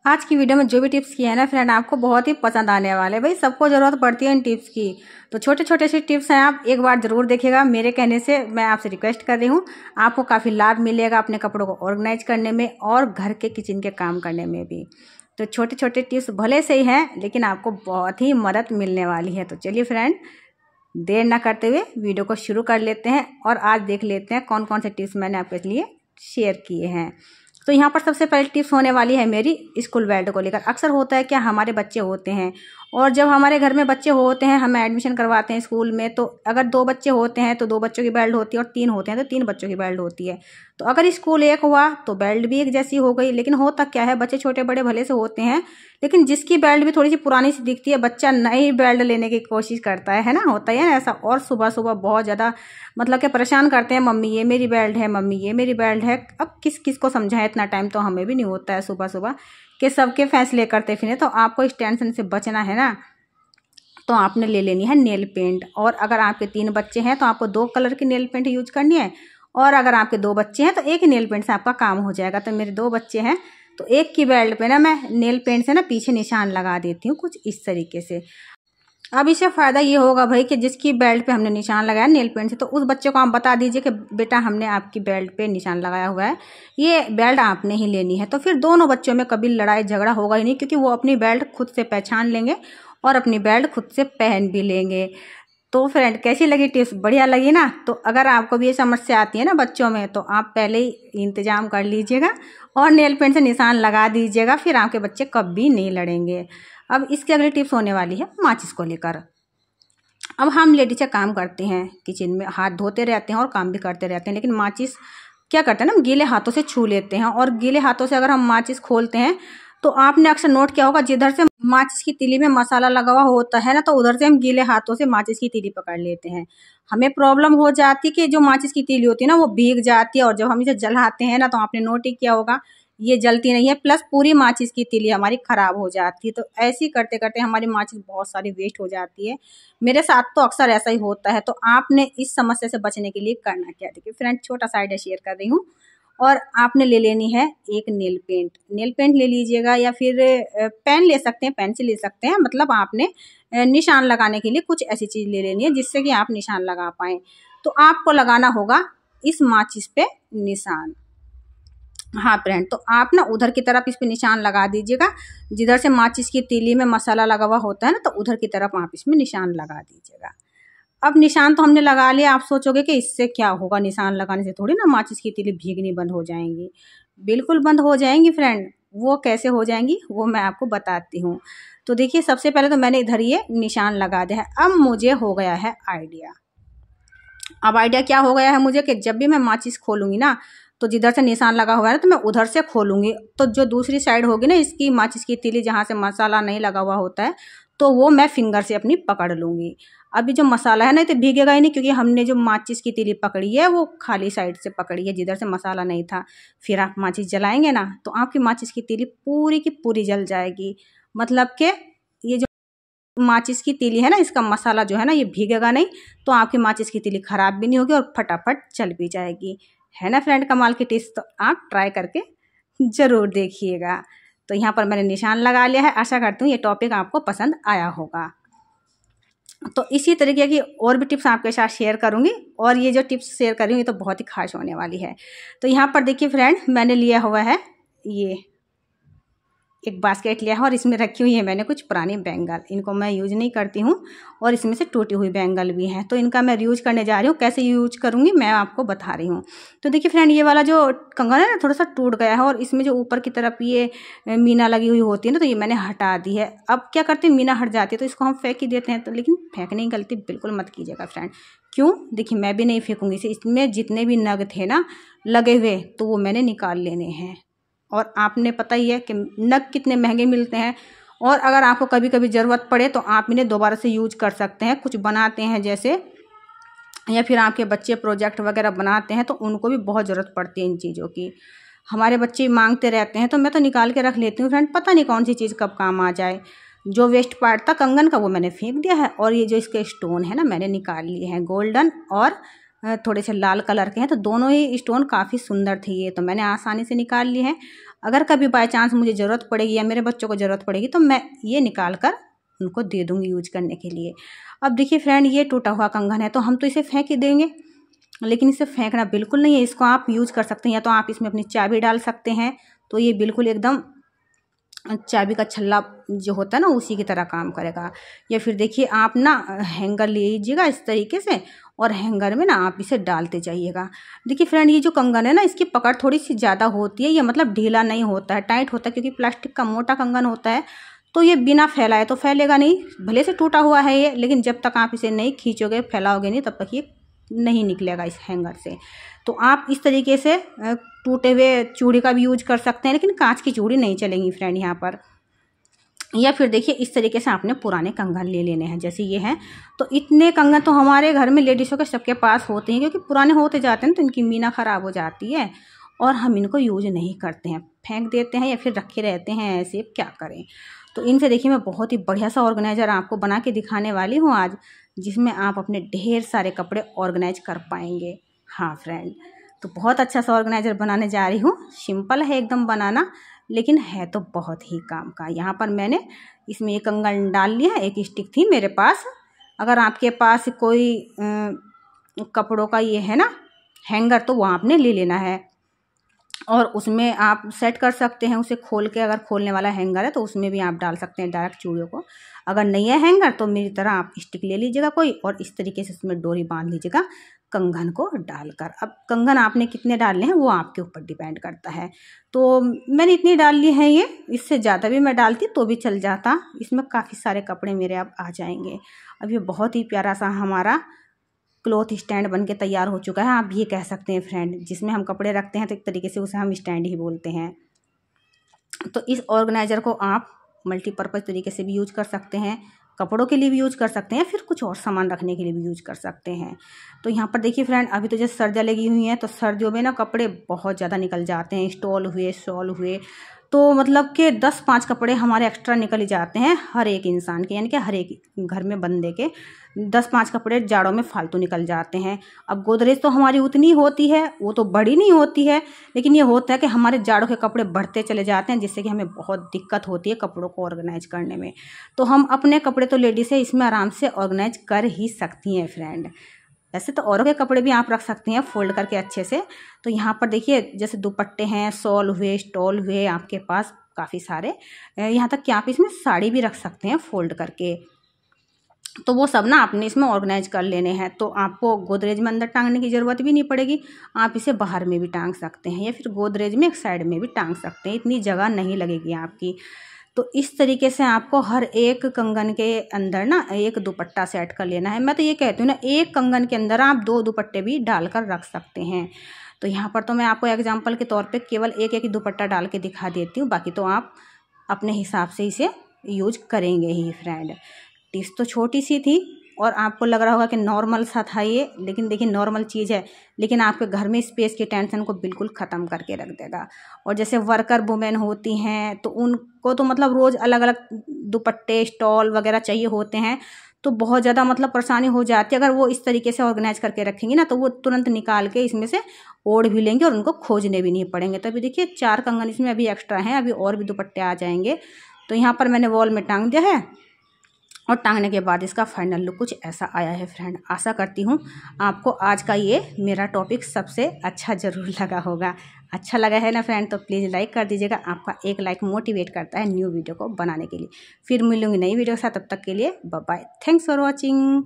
आज की वीडियो में जो भी टिप्स किए हैं ना फ्रेंड, आपको बहुत ही पसंद आने वाले। भाई सबको ज़रूरत पड़ती है इन टिप्स की, तो छोटे छोटे से टिप्स हैं, आप एक बार ज़रूर देखिएगा। मेरे कहने से मैं आपसे रिक्वेस्ट कर रही हूँ, आपको काफ़ी लाभ मिलेगा अपने कपड़ों को ऑर्गेनाइज करने में और घर के किचन के काम करने में भी। तो छोटे छोटे टिप्स भले से ही हैं, लेकिन आपको बहुत ही मदद मिलने वाली है। तो चलिए फ्रेंड, देर ना करते हुए वीडियो को शुरू कर लेते हैं और आज देख लेते हैं कौन कौन से टिप्स मैंने आपके लिए शेयर किए हैं। तो यहाँ पर सबसे पहले टिप्स होने वाली है मेरी स्कूल बेल्ट को लेकर। अक्सर होता है क्या, हमारे बच्चे होते हैं और जब हमारे घर में बच्चे होते हैं, हमें एडमिशन करवाते हैं स्कूल में, तो अगर 2 बच्चे होते हैं तो 2 बच्चों की बेल्ट होती है और 3 होते हैं तो 3 बच्चों की बेल्ट होती है। तो अगर स्कूल एक हुआ तो बेल्ट भी एक जैसी हो गई। लेकिन होता क्या है, बच्चे छोटे बड़े भले से होते हैं, लेकिन जिसकी बेल्ट भी थोड़ी सी पुरानी सी दिखती है, बच्चा नई बेल्ट लेने की कोशिश करता है ना, होता है ना ऐसा। और सुबह सुबह बहुत ज़्यादा मतलब कि परेशान करते हैं, मम्मी ये मेरी बेल्ट है, मम्मी ये मेरी बेल्ट है। अब किस किस को समझाएं, इतना टाइम तो हमें भी नहीं होता है सुबह सुबह कि सबके फैसले करते फिरें। तो आपको इस टेंशन से बचना है ना, तो आपने ले लेनी है नेल पेंट। और अगर आपके 3 बच्चे हैं तो आपको 2 कलर की नेल पेंट यूज करनी है, और अगर आपके 2 बच्चे हैं तो एक ही नेल पेंट से आपका काम हो जाएगा। तो मेरे 2 बच्चे हैं तो एक की बेल्ट पे ना मैं नेल पेंट से ना पीछे निशान लगा देती हूँ कुछ इस तरीके से। अब इससे फ़ायदा ये होगा भाई कि जिसकी बेल्ट पे हमने निशान लगाया नेल पेंट से, तो उस बच्चे को आप बता दीजिए कि बेटा हमने आपकी बेल्ट पे निशान लगाया हुआ है, ये बेल्ट आपने ही लेनी है। तो फिर दोनों बच्चों में कभी लड़ाई झगड़ा होगा ही नहीं, क्योंकि वो अपनी बेल्ट खुद से पहचान लेंगे और अपनी बेल्ट खुद से पहन भी लेंगे। तो फ्रेंड, कैसी लगी टिप्स? बढ़िया लगी ना? तो अगर आपको भी ये समस्या आती है ना बच्चों में, तो आप पहले ही इंतजाम कर लीजिएगा और नेल पेंट से निशान लगा दीजिएगा, फिर आपके बच्चे कभी नहीं लड़ेंगे। अब इसकी अगली टिप्स होने वाली है माचिस को लेकर। अब हम लेडीज काम करते हैं किचन में, हाथ धोते रहते हैं और काम भी करते रहते हैं, लेकिन माचिस क्या करते हैं ना, हम गीले हाथों से छू लेते हैं। और गीले हाथों से अगर हम माचिस खोलते हैं तो आपने अक्सर नोट किया होगा, जिधर से माचिस की तीली में मसाला लगा हुआ होता है ना, तो उधर से हम गीले हाथों से माचिस की तीली पकड़ लेते हैं। हमें प्रॉब्लम हो जाती है कि जो माचिस की तीली होती है ना वो भीग जाती है, और जब हम इसे जलाते हैं ना तो आपने नोट ही किया होगा ये जलती नहीं है, प्लस पूरी माचिस की तीली हमारी खराब हो जाती है। तो ऐसे ही करते करते हमारी माचिस बहुत सारी वेस्ट हो जाती है। मेरे साथ तो अक्सर ऐसा ही होता है। तो आपने इस समस्या से बचने के लिए करना क्या, देखिए फ्रेंड, छोटा सा आइडिया शेयर कर रही हूँ। और आपने ले लेनी है एक नेल पेंट। नेल पेंट ले लीजिएगा या फिर पेन ले सकते हैं, पेन से ले सकते हैं। मतलब आपने निशान लगाने के लिए कुछ ऐसी चीज़ ले लेनी है जिससे कि आप निशान लगा पाएँ। तो आपको लगाना होगा इस माचिस पे निशान। हाँ फ्रेंड, तो आप ना उधर की तरफ इस पे निशान लगा दीजिएगा, जिधर से माचिस की तीली में मसाला लगा हुआ होता है ना, तो उधर की तरफ आप इसमें निशान लगा दीजिएगा। अब निशान तो हमने लगा लिया। आप सोचोगे कि इससे क्या होगा, निशान लगाने से थोड़ी ना माचिस की तीली भीगनी बंद हो जाएंगी। बिल्कुल बंद हो जाएंगी फ्रेंड। वो कैसे हो जाएंगी वो मैं आपको बताती हूँ। तो देखिए, सबसे पहले तो मैंने इधर ये निशान लगा दिया है। अब मुझे हो गया है आइडिया। अब आइडिया क्या हो गया है मुझे, कि जब भी मैं माचिस खोलूंगी ना, तो जिधर से निशान लगा हुआ है ना, तो मैं उधर से खोलूंगी। तो जो दूसरी साइड होगी ना इसकी माचिस की तीली, जहाँ से मसाला नहीं लगा हुआ होता है, तो वो मैं फिंगर से अपनी पकड़ लूंगी। अभी जो मसाला है ना, तो भीगेगा ही नहीं, क्योंकि हमने जो माचिस की तीली पकड़ी है वो खाली साइड से पकड़ी है, जिधर से मसाला नहीं था। फिर आप माचिस जलाएंगे ना, तो आपकी माचिस की तीली पूरी की पूरी जल जाएगी। मतलब कि ये जो माचिस की तीली है ना, इसका मसाला जो है ना, ये भीगेगा नहीं, तो आपकी माचिस की तीली खराब भी नहीं होगी और फटाफट चल भी जाएगी। है ना फ्रेंड कमाल की टिप्स? तो आप ट्राई करके ज़रूर देखिएगा। तो यहाँ पर मैंने निशान लगा लिया है। आशा करती हूँ ये टॉपिक आपको पसंद आया होगा। तो इसी तरीके की और भी टिप्स आपके साथ शेयर करूँगी, और ये जो टिप्स शेयर कर रही हूँ ये तो बहुत ही खास होने वाली है। तो यहाँ पर देखिए फ्रेंड, मैंने लिया हुआ है ये एक बास्केट लिया है, और इसमें रखी हुई है मैंने कुछ पुरानी बैंगल। इनको मैं यूज नहीं करती हूँ, और इसमें से टूटी हुई बैंगल भी है, तो इनका मैं यूज करने जा रही हूँ। कैसे यूज करूँगी मैं आपको बता रही हूँ। तो देखिए फ्रेंड, ये वाला जो कंगन है ना, थोड़ा सा टूट गया है, और इसमें जो ऊपर की तरफ ये मीना लगी हुई होती है ना, तो ये मैंने हटा दी है। अब क्या करते हैं, मीना हट जाती है तो इसको हम फेंक ही देते हैं। तो लेकिन फेंकने की गलती बिल्कुल मत कीजिएगा फ्रेंड। क्यों? देखिए, मैं भी नहीं फेंकूंगी इसे। इसमें जितने भी नग थे ना लगे हुए, तो वो मैंने निकाल लेने हैं। और आपने पता ही है कि नग कितने महंगे मिलते हैं, और अगर आपको कभी कभी ज़रूरत पड़े तो आप इन्हें दोबारा से यूज कर सकते हैं। कुछ बनाते हैं जैसे, या फिर आपके बच्चे प्रोजेक्ट वगैरह बनाते हैं, तो उनको भी बहुत ज़रूरत पड़ती है इन चीज़ों की। हमारे बच्चे मांगते रहते हैं, तो मैं तो निकाल के रख लेती हूँ फ्रेंड। पता नहीं कौन सी चीज़ कब काम आ जाए। जो वेस्ट पार्ट था कंगन का वो मैंने फेंक दिया है, और ये जो इसके स्टोन है ना, मैंने निकाल लिए हैं। गोल्डन और थोड़े से लाल कलर के हैं, तो दोनों ही स्टोन काफ़ी सुंदर थे ये, तो मैंने आसानी से निकाल लिए हैं। अगर कभी बाय चांस मुझे ज़रूरत पड़ेगी या मेरे बच्चों को ज़रूरत पड़ेगी तो मैं ये निकाल कर उनको दे दूँगी यूज करने के लिए। अब देखिए फ्रेंड, ये टूटा हुआ कंगन है तो हम तो इसे फेंक ही देंगे, लेकिन इसे फेंकना बिल्कुल नहीं है। इसको आप यूज कर सकते हैं, या तो आप इसमें अपनी चाबी डाल सकते हैं, तो ये बिल्कुल एकदम चाबी का छल्ला जो होता है ना उसी की तरह काम करेगा। या फिर देखिए आप ना हैंगर ले लीजिएगा इस तरीके से, और हैंगर में ना आप इसे डालते जाइएगा। देखिए फ्रेंड, ये जो कंगन है ना इसकी पकड़ थोड़ी सी ज़्यादा होती है, ये मतलब ढीला नहीं होता है, टाइट होता है, क्योंकि प्लास्टिक का मोटा कंगन होता है तो ये बिना फैलाए तो फैलेगा नहीं। भले से टूटा हुआ है ये, लेकिन जब तक आप इसे नहीं खींचोगे, फैलाओगे नहीं, तब तक ये नहीं निकलेगा इस हैंगर से। तो आप इस तरीके से टूटे हुए चूड़ी का भी यूज कर सकते हैं, लेकिन कांच की चूड़ी नहीं चलेंगी फ्रेंड यहाँ पर। या फिर देखिए इस तरीके से आपने पुराने कंगन ले लेने हैं, जैसे ये हैं। तो इतने कंगन तो हमारे घर में लेडीज़ों के सबके पास होते हैं, क्योंकि पुराने होते जाते हैं तो इनकी मीना ख़राब हो जाती है और हम इनको यूज नहीं करते हैं, फेंक देते हैं या फिर रखे रहते हैं ऐसे, क्या करें। तो इनसे देखिए मैं बहुत ही बढ़िया सा ऑर्गेनाइज़र आपको बना के दिखाने वाली हूँ आज, जिसमें आप अपने ढेर सारे कपड़े ऑर्गेनाइज कर पाएंगे। हाँ फ्रेंड, तो बहुत अच्छा सा ऑर्गेनाइज़र बनाने जा रही हूँ। सिंपल है एकदम बनाना, लेकिन है तो बहुत ही काम का। यहाँ पर मैंने इसमें ये कंगन डाल लिया है, एक स्टिक थी मेरे पास। अगर आपके पास कोई कपड़ों का ये है ना हैंगर, तो वो आपने ले लेना है और उसमें आप सेट कर सकते हैं उसे खोल के। अगर खोलने वाला हैंगर है तो उसमें भी आप डाल सकते हैं डायरेक्ट चूड़ियों को। अगर नहीं है हैंगर तो मेरी तरह आप स्टिक ले लीजिएगा कोई, और इस तरीके से उसमें डोरी बांध लीजिएगा कंगन को डालकर। अब कंगन आपने कितने डालने हैं वो आपके ऊपर डिपेंड करता है। तो मैंने इतनी डाल ली है, ये इससे ज़्यादा भी मैं डालती तो भी चल जाता। इसमें काफ़ी सारे कपड़े मेरे अब आ जाएंगे। अब ये बहुत ही प्यारा सा हमारा क्लॉथ स्टैंड बन के तैयार हो चुका है, आप ये कह सकते हैं फ्रेंड, जिसमें हम कपड़े रखते हैं तो एक तरीके से उसे हम स्टैंड ही बोलते हैं। तो इस ऑर्गेनाइज़र को आप मल्टीपर्पज़ तरीके से भी यूज कर सकते हैं, कपड़ों के लिए भी यूज कर सकते हैं, फिर कुछ और सामान रखने के लिए भी यूज कर सकते हैं। तो यहाँ पर देखिए फ्रेंड, अभी तो जैसे सर्दियाँ लगी हुई हैं तो सर्दियों में ना कपड़े बहुत ज़्यादा निकल जाते हैं, स्टॉल हुए, शॉल हुए, तो मतलब कि 10-5 कपड़े हमारे एक्स्ट्रा निकल ही जाते हैं हर एक इंसान के, यानी कि हर एक घर में बंदे के 10-5 कपड़े जाड़ों में फालतू निकल जाते हैं। अब गोदरेज तो हमारी उतनी होती है, वो तो बड़ी नहीं होती है, लेकिन ये होता है कि हमारे जाड़ों के कपड़े बढ़ते चले जाते हैं, जिससे कि हमें बहुत दिक्कत होती है कपड़ों को ऑर्गेनाइज करने में। तो हम अपने कपड़े तो लेडीज़ है इसमें आराम से ऑर्गेनाइज कर ही सकती हैं फ्रेंड। वैसे तो औरों के कपड़े भी आप रख सकती हैं फोल्ड करके अच्छे से। तो यहाँ पर देखिए जैसे दुपट्टे हैं, शॉल हुए, स्टॉल हुए, आपके पास काफ़ी सारे, यहाँ तक कि आप इसमें साड़ी भी रख सकते हैं फोल्ड करके। तो वो सब ना आपने इसमें ऑर्गेनाइज कर लेने हैं। तो आपको गोदरेज में अंदर टांगने की ज़रूरत भी नहीं पड़ेगी, आप इसे बाहर में भी टांग सकते हैं, या फिर गोदरेज में एक साइड में भी टांग सकते हैं, इतनी जगह नहीं लगेगी आपकी। तो इस तरीके से आपको हर एक कंगन के अंदर ना एक दुपट्टा सेट कर लेना है। मैं तो ये कहती हूँ ना, एक कंगन के अंदर आप 2 दुपट्टे भी डालकर रख सकते हैं। तो यहाँ पर तो मैं आपको एग्जांपल के तौर पे केवल एक ही दुपट्टा डाल के दिखा देती हूँ, बाकी तो आप अपने हिसाब से इसे यूज करेंगे ही फ्रेंड। टिप्स तो छोटी सी थी और आपको लग रहा होगा कि नॉर्मल सा था ये, लेकिन देखिए नॉर्मल चीज़ है, लेकिन आपके घर में स्पेस की टेंशन को बिल्कुल ख़त्म करके रख देगा। और जैसे वर्कर वुमेन होती हैं तो उनको तो मतलब रोज़ अलग अलग दुपट्टे, स्टॉल वगैरह चाहिए होते हैं, तो बहुत ज़्यादा मतलब परेशानी हो जाती है। अगर वो इस तरीके से ऑर्गेनाइज करके रखेंगी ना तो वो तुरंत निकाल के इसमें से ओढ़ भी लेंगे और उनको खोजने भी नहीं पड़ेंगे। तो अभी देखिए 4 कंगन इसमें अभी एक्स्ट्रा हैं, अभी और भी दुपट्टे आ जाएंगे। तो यहाँ पर मैंने वॉल में टांग दिया है, और टांगने के बाद इसका फाइनल लुक कुछ ऐसा आया है फ्रेंड। आशा करती हूँ आपको आज का ये मेरा टॉपिक सबसे अच्छा ज़रूर लगा होगा। अच्छा लगा है ना फ्रेंड, तो प्लीज़ लाइक कर दीजिएगा। आपका एक लाइक मोटिवेट करता है न्यू वीडियो को बनाने के लिए। फिर मिलूंगी नई वीडियो के साथ, तब तक के लिए bye bye, thanks for watching.